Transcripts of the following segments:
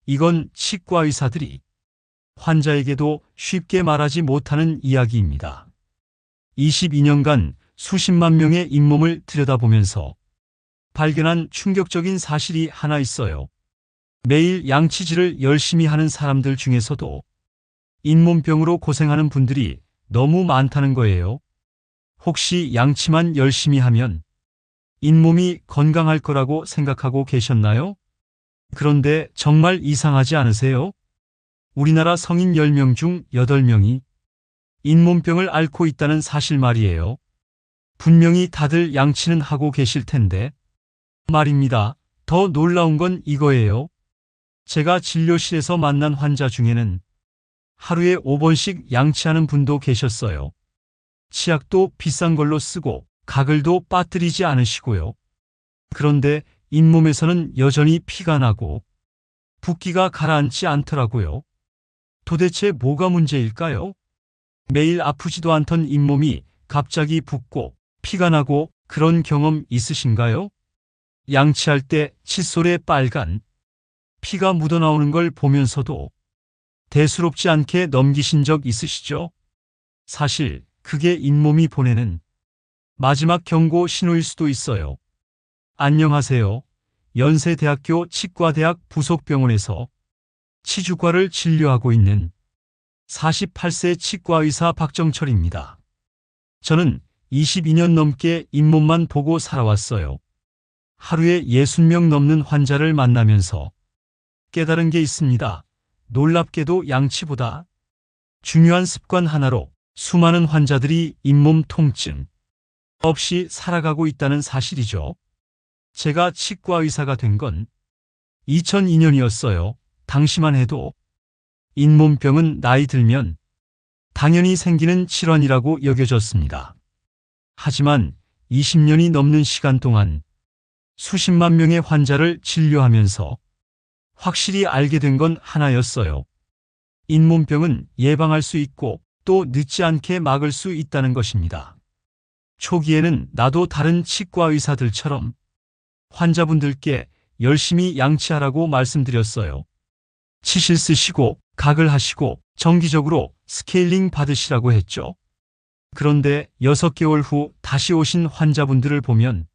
이건 치과 의사들이 환자에게도 쉽게 말하지 못하는 이야기입니다. 22년간 수십만 명의 잇몸을 들여다보면서 발견한 충격적인 사실이 하나 있어요. 매일 양치질을 열심히 하는 사람들 중에서도 잇몸병으로 고생하는 분들이 너무 많다는 거예요. 혹시 양치만 열심히 하면 잇몸이 건강할 거라고 생각하고 계셨나요? 그런데 정말 이상하지 않으세요? 우리나라 성인 10명 중 8명이 잇몸병을 앓고 있다는 사실 말이에요. 분명히 다들 양치는 하고 계실 텐데 말입니다. 더 놀라운 건 이거예요. 제가 진료실에서 만난 환자 중에는 하루에 5번씩 양치하는 분도 계셨어요. 치약도 비싼 걸로 쓰고 가글도 빠뜨리지 않으시고요. 그런데 잇몸에서는 여전히 피가 나고 붓기가 가라앉지 않더라고요. 도대체 뭐가 문제일까요? 매일 아프지도 않던 잇몸이 갑자기 붓고 피가 나고 그런 경험 있으신가요? 양치할 때 칫솔에 빨간 피가 묻어나오는 걸 보면서도 대수롭지 않게 넘기신 적 있으시죠? 사실 그게 잇몸이 보내는 마지막 경고 신호일 수도 있어요. 안녕하세요. 연세대학교 치과대학 부속병원에서 치주과를 진료하고 있는 48세 치과의사 박정철입니다. 저는 22년 넘게 잇몸만 보고 살아왔어요. 하루에 60명 넘는 환자를 만나면서 깨달은 게 있습니다. 놀랍게도 양치보다 중요한 습관 하나로 수많은 환자들이 잇몸 통증 없이 살아가고 있다는 사실이죠. 제가 치과 의사가 된 건 2002년이었어요. 당시만 해도 잇몸병은 나이 들면 당연히 생기는 질환이라고 여겨졌습니다. 하지만 20년이 넘는 시간 동안 수십만 명의 환자를 진료하면서 확실히 알게 된 건 하나였어요. 잇몸병은 예방할 수 있고 또 늦지 않게 막을 수 있다는 것입니다. 초기에는 나도 다른 치과 의사들처럼 환자분들께 열심히 양치하라고 말씀드렸어요. 치실 쓰시고 각을 하시고 정기적으로 스케일링 받으시라고 했죠. 그런데 6개월 후 다시 오신 환자분들을 보면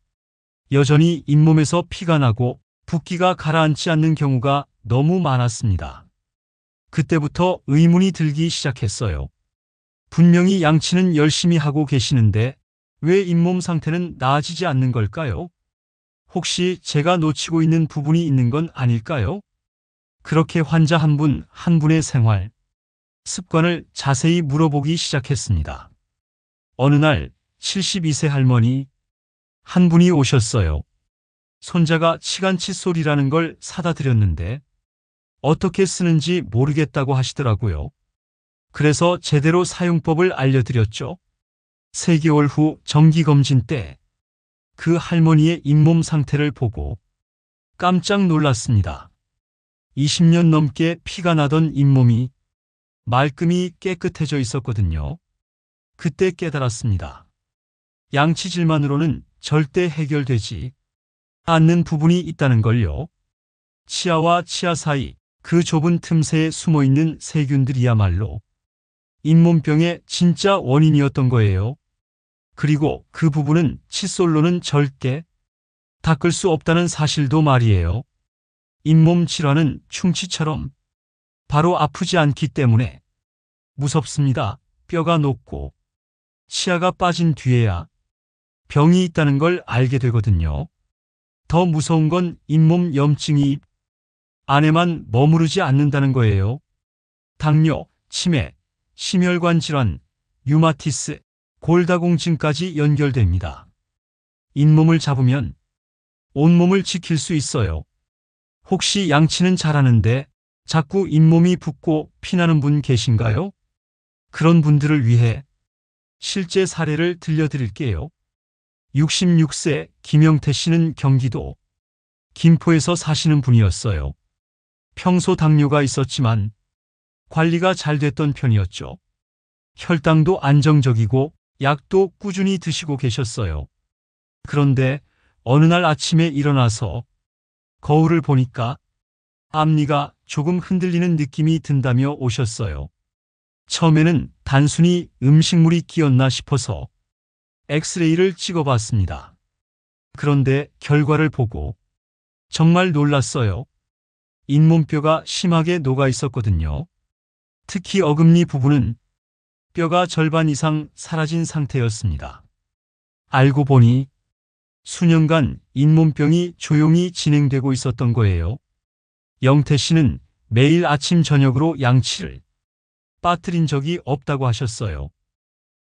여전히 잇몸에서 피가 나고 붓기가 가라앉지 않는 경우가 너무 많았습니다. 그때부터 의문이 들기 시작했어요. 분명히 양치는 열심히 하고 계시는데 왜 잇몸 상태는 나아지지 않는 걸까요? 혹시 제가 놓치고 있는 부분이 있는 건 아닐까요? 그렇게 환자 한 분 한 분의 생활, 습관을 자세히 물어보기 시작했습니다. 어느 날 72세 할머니 한 분이 오셨어요. 손자가 치간 칫솔이라는 걸 사다 드렸는데 어떻게 쓰는지 모르겠다고 하시더라고요. 그래서 제대로 사용법을 알려드렸죠. 3개월 후 정기검진 때 그 할머니의 잇몸 상태를 보고 깜짝 놀랐습니다. 20년 넘게 피가 나던 잇몸이 말끔히 깨끗해져 있었거든요. 그때 깨달았습니다. 양치질만으로는 절대 해결되지 않는 부분이 있다는 걸요. 치아와 치아 사이 그 좁은 틈새에 숨어있는 세균들이야말로 잇몸병의 진짜 원인이었던 거예요. 그리고 그 부분은 칫솔로는 절대 닦을 수 없다는 사실도 말이에요. 잇몸 질환은 충치처럼 바로 아프지 않기 때문에 무섭습니다. 뼈가 녹고 치아가 빠진 뒤에야 병이 있다는 걸 알게 되거든요. 더 무서운 건 잇몸 염증이 입 안에만 머무르지 않는다는 거예요. 당뇨, 치매, 심혈관 질환, 류마티스, 골다공증까지 연결됩니다. 잇몸을 잡으면 온몸을 지킬 수 있어요. 혹시 양치는 잘하는데 자꾸 잇몸이 붓고 피나는 분 계신가요? 그런 분들을 위해 실제 사례를 들려드릴게요. 66세 김영태 씨는 경기도 김포에서 사시는 분이었어요. 평소 당뇨가 있었지만 관리가 잘 됐던 편이었죠. 혈당도 안정적이고 약도 꾸준히 드시고 계셨어요. 그런데 어느 날 아침에 일어나서 거울을 보니까 앞니가 조금 흔들리는 느낌이 든다며 오셨어요. 처음에는 단순히 음식물이 끼었나 싶어서 엑스레이를 찍어봤습니다. 그런데 결과를 보고 정말 놀랐어요. 잇몸뼈가 심하게 녹아 있었거든요. 특히 어금니 부분은 뼈가 절반 이상 사라진 상태였습니다. 알고 보니 수년간 잇몸병이 조용히 진행되고 있었던 거예요. 영태 씨는 매일 아침 저녁으로 양치를 빠뜨린 적이 없다고 하셨어요.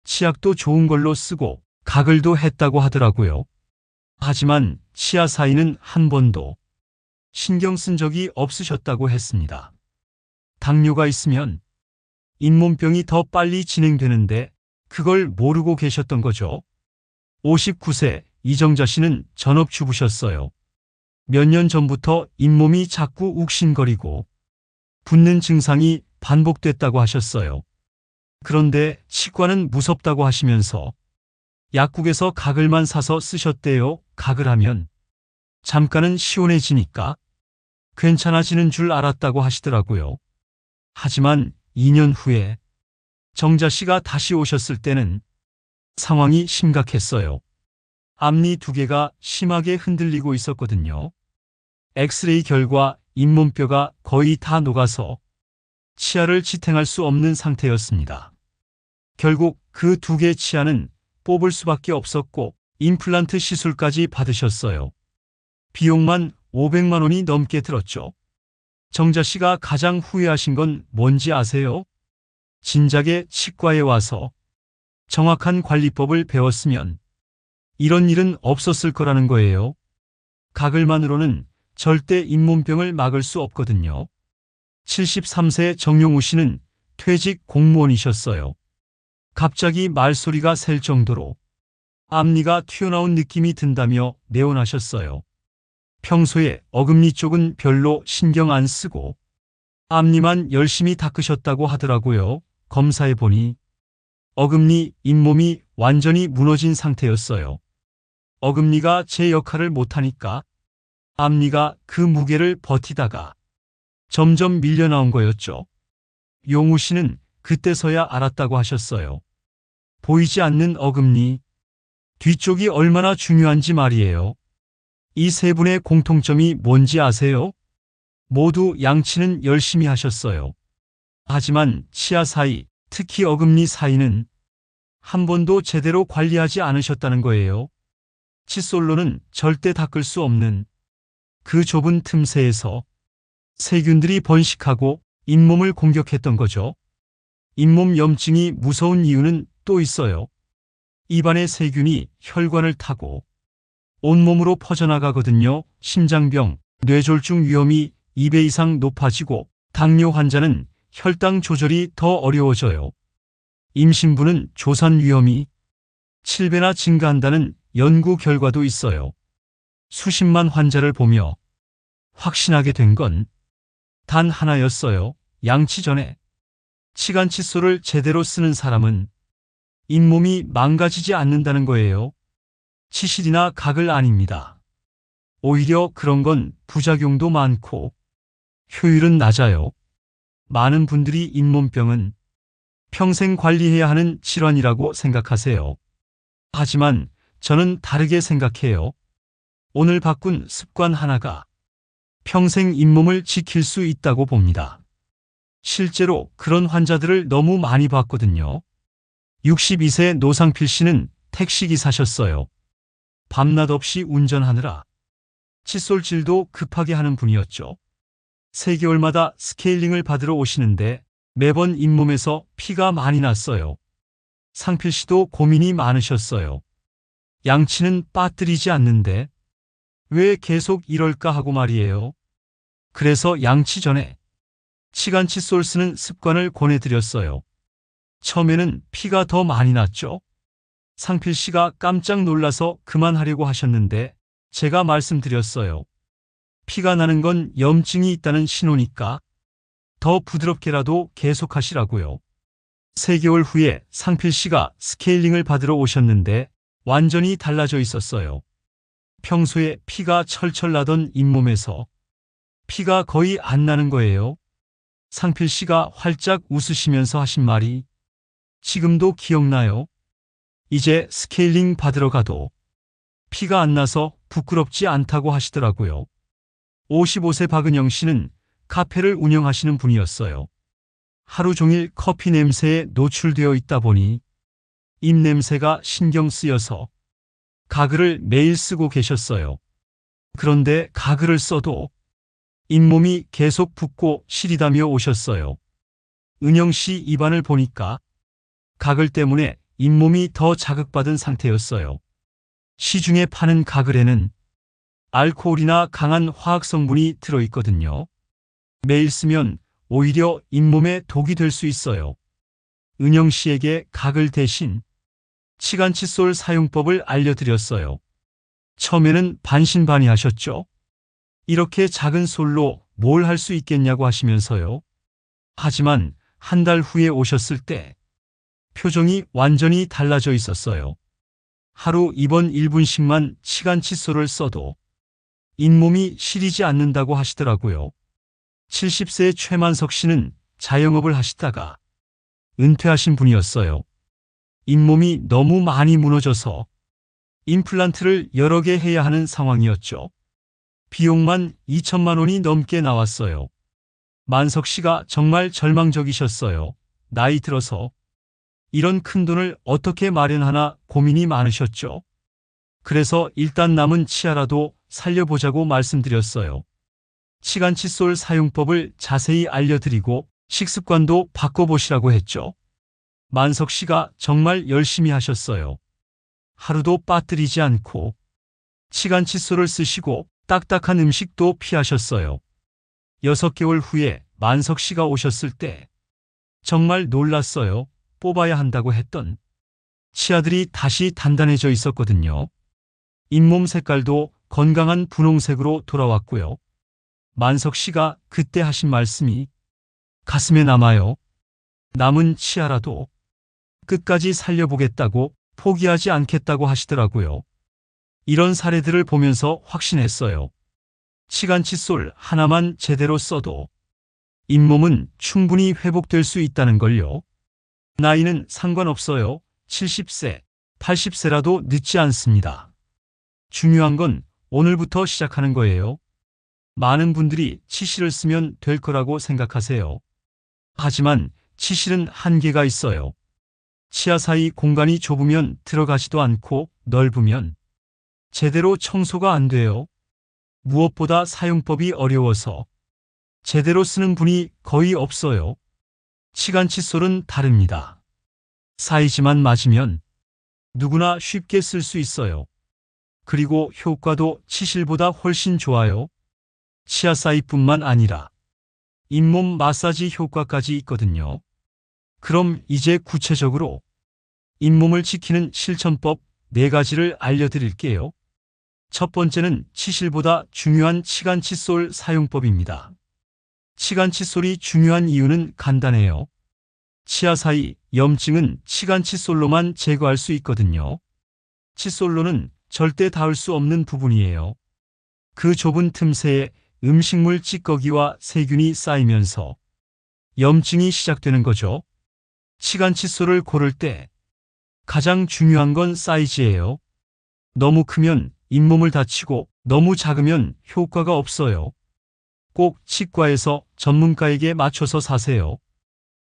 치약도 좋은 걸로 쓰고 가글도 했다고 하더라고요. 하지만 치아 사이는 한 번도 신경 쓴 적이 없으셨다고 했습니다. 당뇨가 있으면 잇몸병이 더 빨리 진행되는데 그걸 모르고 계셨던 거죠. 59세 이정자 씨는 전업주부셨어요. 몇 년 전부터 잇몸이 자꾸 욱신거리고 붓는 증상이 반복됐다고 하셨어요. 그런데 치과는 무섭다고 하시면서 약국에서 가글만 사서 쓰셨대요. 가글 하면 잠깐은 시원해지니까 괜찮아지는 줄 알았다고 하시더라고요. 하지만 2년 후에 정자 씨가 다시 오셨을 때는 상황이 심각했어요. 앞니 2개가 심하게 흔들리고 있었거든요. 엑스레이 결과 잇몸뼈가 거의 다 녹아서 치아를 지탱할 수 없는 상태였습니다. 결국 그 2개 치아는 뽑을 수밖에 없었고 임플란트 시술까지 받으셨어요. 비용만 500만 원이 넘게 들었죠. 정자 씨가 가장 후회하신 건 뭔지 아세요? 진작에 치과에 와서 정확한 관리법을 배웠으면 이런 일은 없었을 거라는 거예요. 가글만으로는 절대 잇몸병을 막을 수 없거든요. 73세 정용우 씨는 퇴직 공무원이셨어요. 갑자기 말소리가 셀 정도로 앞니가 튀어나온 느낌이 든다며 내원하셨어요. 평소에 어금니 쪽은 별로 신경 안 쓰고 앞니만 열심히 닦으셨다고 하더라고요. 검사해보니 어금니, 잇몸이 완전히 무너진 상태였어요. 어금니가 제 역할을 못하니까 앞니가 그 무게를 버티다가 점점 밀려나온 거였죠. 용우 씨는 그때서야 알았다고 하셨어요. 보이지 않는 어금니, 뒤쪽이 얼마나 중요한지 말이에요. 이 세 분의 공통점이 뭔지 아세요? 모두 양치는 열심히 하셨어요. 하지만 치아 사이, 특히 어금니 사이는 한 번도 제대로 관리하지 않으셨다는 거예요. 칫솔로는 절대 닦을 수 없는 그 좁은 틈새에서 세균들이 번식하고 잇몸을 공격했던 거죠. 잇몸 염증이 무서운 이유는 또 있어요. 입안의 세균이 혈관을 타고 온몸으로 퍼져나가거든요. 심장병, 뇌졸중 위험이 2배 이상 높아지고 당뇨 환자는 혈당 조절이 더 어려워져요. 임신부는 조산 위험이 7배나 증가한다는 연구 결과도 있어요. 수십만 환자를 보며 확신하게 된 건 단 하나였어요. 양치 전에 치간 칫솔을 제대로 쓰는 사람은 잇몸이 망가지지 않는다는 거예요. 치실이나 가글 아닙니다. 오히려 그런 건 부작용도 많고 효율은 낮아요. 많은 분들이 잇몸병은 평생 관리해야 하는 질환이라고 생각하세요. 하지만 저는 다르게 생각해요. 오늘 바꾼 습관 하나가 평생 잇몸을 지킬 수 있다고 봅니다. 실제로 그런 환자들을 너무 많이 봤거든요. 62세 노상필 씨는 택시기사셨어요. 밤낮 없이 운전하느라 칫솔질도 급하게 하는 분이었죠. 3개월마다 스케일링을 받으러 오시는데 매번 잇몸에서 피가 많이 났어요. 상필 씨도 고민이 많으셨어요. 양치는 빠뜨리지 않는데 왜 계속 이럴까 하고 말이에요. 그래서 양치 전에 치간 칫솔 쓰는 습관을 권해드렸어요. 처음에는 피가 더 많이 났죠. 상필 씨가 깜짝 놀라서 그만하려고 하셨는데 제가 말씀드렸어요. 피가 나는 건 염증이 있다는 신호니까 더 부드럽게라도 계속하시라고요. 3개월 후에 상필 씨가 스케일링을 받으러 오셨는데 완전히 달라져 있었어요. 평소에 피가 철철 나던 잇몸에서 피가 거의 안 나는 거예요. 상필 씨가 활짝 웃으시면서 하신 말이 지금도 기억나요. 이제 스케일링 받으러 가도 피가 안 나서 부끄럽지 않다고 하시더라고요. 55세 박은영 씨는 카페를 운영하시는 분이었어요. 하루 종일 커피 냄새에 노출되어 있다 보니 입냄새가 신경 쓰여서 가글을 매일 쓰고 계셨어요. 그런데 가글을 써도 잇몸이 계속 붓고 시리다며 오셨어요. 은영 씨 입안을 보니까 가글 때문에 잇몸이 더 자극받은 상태였어요. 시중에 파는 가글에는 알코올이나 강한 화학 성분이 들어있거든요. 매일 쓰면 오히려 잇몸에 독이 될 수 있어요. 은영 씨에게 가글 대신 치간칫솔 사용법을 알려드렸어요. 처음에는 반신반의하셨죠. 이렇게 작은 솔로 뭘 할 수 있겠냐고 하시면서요. 하지만 한 달 후에 오셨을 때 표정이 완전히 달라져 있었어요. 하루 입원 1분씩만 치간칫솔을 써도 잇몸이 시리지 않는다고 하시더라고요. 70세 최만석 씨는 자영업을 하시다가 은퇴하신 분이었어요. 잇몸이 너무 많이 무너져서 임플란트를 여러 개 해야 하는 상황이었죠. 비용만 2천만 원이 넘게 나왔어요. 만석 씨가 정말 절망적이셨어요. 나이 들어서 이런 큰 돈을 어떻게 마련하나 고민이 많으셨죠. 그래서 일단 남은 치아라도 살려보자고 말씀드렸어요. 치간칫솔 사용법을 자세히 알려드리고 식습관도 바꿔보시라고 했죠. 만석 씨가 정말 열심히 하셨어요. 하루도 빠뜨리지 않고 치간칫솔을 쓰시고 딱딱한 음식도 피하셨어요. 6개월 후에 만석 씨가 오셨을 때 정말 놀랐어요. 뽑아야 한다고 했던 치아들이 다시 단단해져 있었거든요. 잇몸 색깔도 건강한 분홍색으로 돌아왔고요. 만석 씨가 그때 하신 말씀이 가슴에 남아요. 남은 치아라도 끝까지 살려보겠다고 포기하지 않겠다고 하시더라고요. 이런 사례들을 보면서 확신했어요. 치간칫솔 하나만 제대로 써도 잇몸은 충분히 회복될 수 있다는 걸요. 나이는 상관없어요. 70세, 80세라도 늦지 않습니다. 중요한 건 오늘부터 시작하는 거예요. 많은 분들이 치실을 쓰면 될 거라고 생각하세요. 하지만 치실은 한계가 있어요. 치아 사이 공간이 좁으면 들어가지도 않고 넓으면 제대로 청소가 안 돼요. 무엇보다 사용법이 어려워서 제대로 쓰는 분이 거의 없어요. 치간칫솔은 다릅니다. 사이즈만 맞으면 누구나 쉽게 쓸 수 있어요. 그리고 효과도 치실보다 훨씬 좋아요. 치아 사이뿐만 아니라 잇몸 마사지 효과까지 있거든요. 그럼 이제 구체적으로 잇몸을 지키는 실천법 4가지를 알려드릴게요. 첫 번째는 치실보다 중요한 치간칫솔 사용법입니다. 치간칫솔이 중요한 이유는 간단해요. 치아 사이 염증은 치간칫솔로만 제거할 수 있거든요. 칫솔로는 절대 닿을 수 없는 부분이에요. 그 좁은 틈새에 음식물 찌꺼기와 세균이 쌓이면서 염증이 시작되는 거죠. 치간칫솔을 고를 때 가장 중요한 건 사이즈예요. 너무 크면 잇몸을 다치고 너무 작으면 효과가 없어요. 꼭 치과에서 전문가에게 맞춰서 사세요.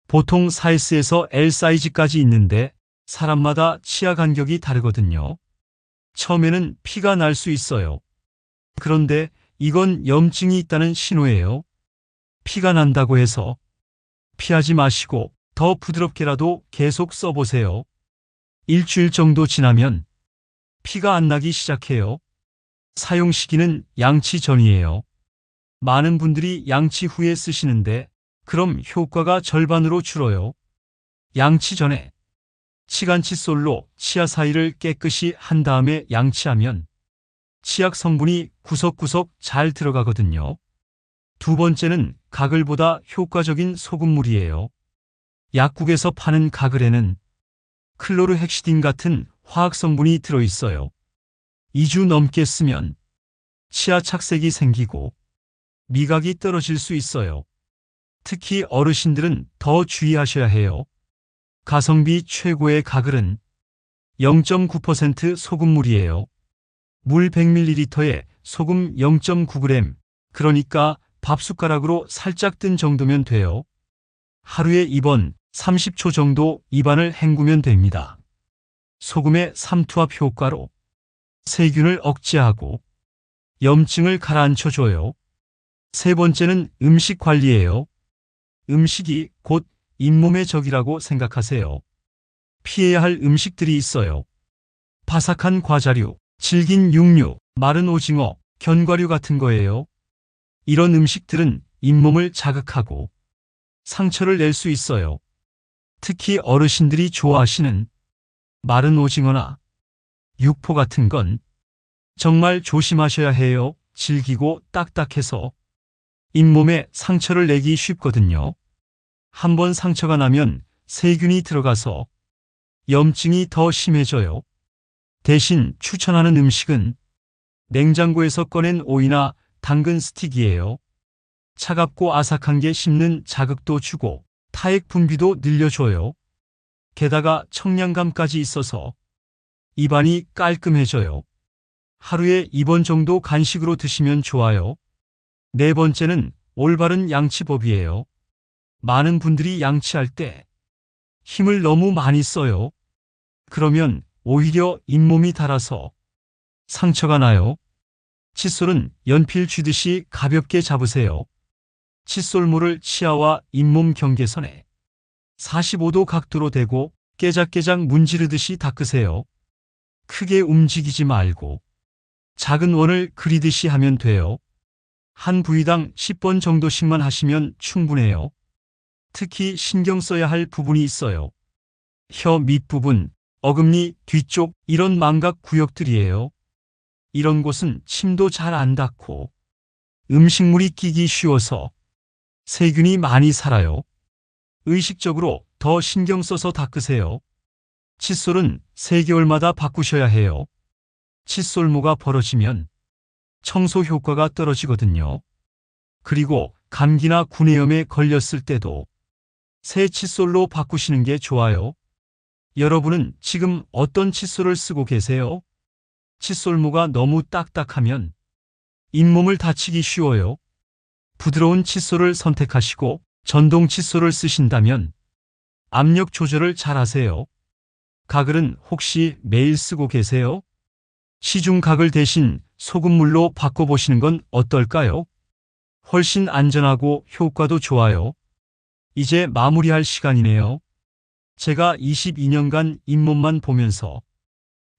보통 4S에서 L 사이즈까지 있는데 사람마다 치아 간격이 다르거든요. 처음에는 피가 날 수 있어요. 그런데 이건 염증이 있다는 신호예요. 피가 난다고 해서 피하지 마시고 더 부드럽게라도 계속 써보세요. 일주일 정도 지나면 피가 안 나기 시작해요. 사용 시기는 양치 전이에요. 많은 분들이 양치 후에 쓰시는데 그럼 효과가 절반으로 줄어요. 양치 전에 치간칫솔로 치아 사이를 깨끗이 한 다음에 양치하면 치약 성분이 구석구석 잘 들어가거든요. 두 번째는 가글보다 효과적인 소금물이에요. 약국에서 파는 가글에는 클로르헥시딘 같은 화학 성분이 들어있어요. 2주 넘게 쓰면 치아 착색이 생기고 미각이 떨어질 수 있어요. 특히 어르신들은 더 주의하셔야 해요. 가성비 최고의 가글은 0.9% 소금물이에요. 물 100ml에 소금 0.9g, 그러니까 밥숟가락으로 살짝 뜬 정도면 돼요. 하루에 2번, 30초 정도 입안을 헹구면 됩니다. 소금의 삼투압 효과로 세균을 억제하고 염증을 가라앉혀줘요. 세 번째는 음식 관리예요. 음식이 곧 잇몸의 적이라고 생각하세요. 피해야 할 음식들이 있어요. 바삭한 과자류, 질긴 육류, 마른 오징어, 견과류 같은 거예요. 이런 음식들은 잇몸을 자극하고 상처를 낼 수 있어요. 특히 어르신들이 좋아하시는 마른 오징어나 육포 같은 건 정말 조심하셔야 해요. 질기고 딱딱해서 잇몸에 상처를 내기 쉽거든요. 한번 상처가 나면 세균이 들어가서 염증이 더 심해져요. 대신 추천하는 음식은 냉장고에서 꺼낸 오이나 당근 스틱이에요. 차갑고 아삭한 게 씹는 자극도 주고 타액 분비도 늘려줘요. 게다가 청량감까지 있어서 입안이 깔끔해져요. 하루에 2번 정도 간식으로 드시면 좋아요. 네 번째는 올바른 양치법이에요. 많은 분들이 양치할 때 힘을 너무 많이 써요. 그러면 오히려 잇몸이 닳아서 상처가 나요. 칫솔은 연필 쥐듯이 가볍게 잡으세요. 칫솔물을 치아와 잇몸 경계선에 45도 각도로 대고 깨작깨작 문지르듯이 닦으세요. 크게 움직이지 말고 작은 원을 그리듯이 하면 돼요. 한 부위당 10번 정도씩만 하시면 충분해요. 특히 신경 써야 할 부분이 있어요. 혀 밑부분, 어금니 뒤쪽 이런 망각 구역들이에요. 이런 곳은 침도 잘 안 닿고 음식물이 끼기 쉬워서 세균이 많이 살아요. 의식적으로 더 신경 써서 닦으세요. 칫솔은 3개월마다 바꾸셔야 해요. 칫솔모가 벌어지면 청소 효과가 떨어지거든요. 그리고 감기나 구내염에 걸렸을 때도 새 칫솔로 바꾸시는 게 좋아요. 여러분은 지금 어떤 칫솔을 쓰고 계세요? 칫솔모가 너무 딱딱하면 잇몸을 다치기 쉬워요. 부드러운 칫솔을 선택하시고 전동 칫솔을 쓰신다면 압력 조절을 잘 하세요. 가글은 혹시 매일 쓰고 계세요? 시중 가글 대신 소금물로 바꿔보시는 건 어떨까요? 훨씬 안전하고 효과도 좋아요. 이제 마무리할 시간이네요. 제가 22년간 잇몸만 보면서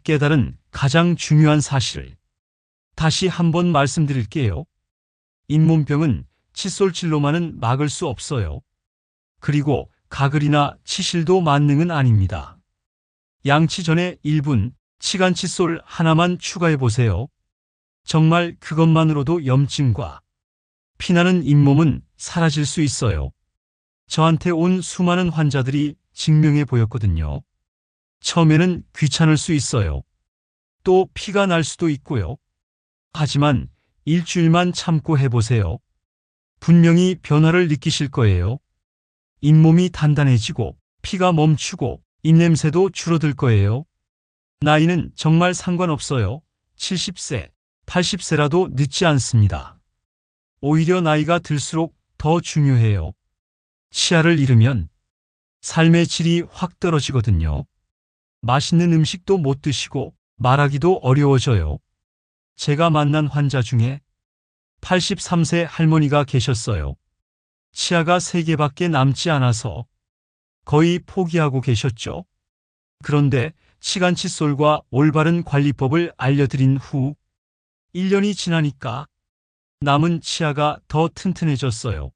깨달은 가장 중요한 사실을 다시 한번 말씀드릴게요. 잇몸병은 칫솔질로만은 막을 수 없어요. 그리고 가글이나 치실도 만능은 아닙니다. 양치 전에 1분 치간 칫솔 하나만 추가해 보세요. 정말 그것만으로도 염증과 피나는 잇몸은 사라질 수 있어요. 저한테 온 수많은 환자들이 증명해 보였거든요. 처음에는 귀찮을 수 있어요. 또 피가 날 수도 있고요. 하지만 일주일만 참고 해보세요. 분명히 변화를 느끼실 거예요. 잇몸이 단단해지고 피가 멈추고 입냄새도 줄어들 거예요. 나이는 정말 상관없어요. 70세, 80세라도 늦지 않습니다. 오히려 나이가 들수록 더 중요해요. 치아를 잃으면 삶의 질이 확 떨어지거든요. 맛있는 음식도 못 드시고 말하기도 어려워져요. 제가 만난 환자 중에 83세 할머니가 계셨어요. 치아가 3개밖에 남지 않아서 거의 포기하고 계셨죠. 그런데 치간 칫솔과 올바른 관리법을 알려드린 후 1년이 지나니까 남은 치아가 더 튼튼해졌어요.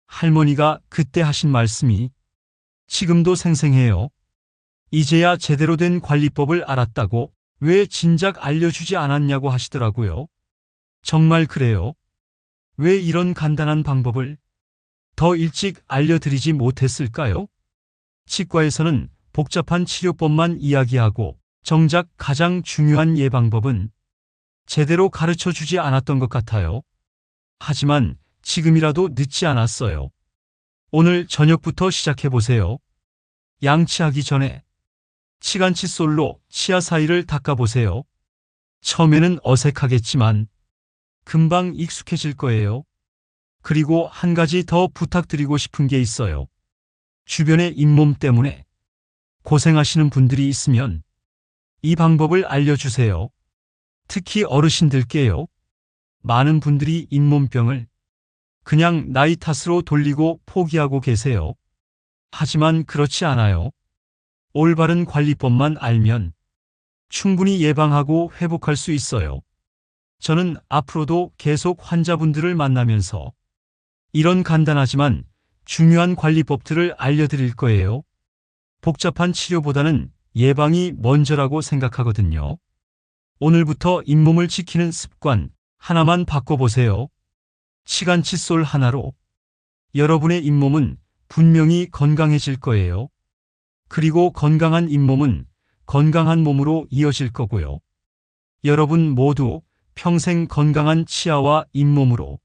할머니가 그때 하신 말씀이 지금도 생생해요. 이제야 제대로 된 관리법을 알았다고 왜 진작 알려주지 않았냐고 하시더라고요. 정말 그래요. 왜 이런 간단한 방법을 더 일찍 알려드리지 못했을까요? 치과에서는 복잡한 치료법만 이야기하고 정작 가장 중요한 예방법은 제대로 가르쳐 주지 않았던 것 같아요. 하지만 지금이라도 늦지 않았어요. 오늘 저녁부터 시작해보세요. 양치하기 전에 치간 칫솔로 치아 사이를 닦아보세요. 처음에는 어색하겠지만 금방 익숙해질 거예요. 그리고 한 가지 더 부탁드리고 싶은 게 있어요. 주변의 잇몸 때문에 고생하시는 분들이 있으면 이 방법을 알려주세요. 특히 어르신들께요. 많은 분들이 잇몸병을 그냥 나이 탓으로 돌리고 포기하고 계세요. 하지만 그렇지 않아요. 올바른 관리법만 알면 충분히 예방하고 회복할 수 있어요. 저는 앞으로도 계속 환자분들을 만나면서 이런 간단하지만 중요한 관리법들을 알려드릴 거예요. 복잡한 치료보다는 예방이 먼저라고 생각하거든요. 오늘부터 잇몸을 지키는 습관 하나만 바꿔보세요. 치간 칫솔 하나로 여러분의 잇몸은 분명히 건강해질 거예요. 그리고 건강한 잇몸은 건강한 몸으로 이어질 거고요. 여러분 모두 평생 건강한 치아와 잇몸으로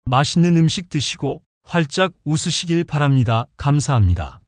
맛있는 음식 드시고 활짝 웃으시길 바랍니다. 감사합니다.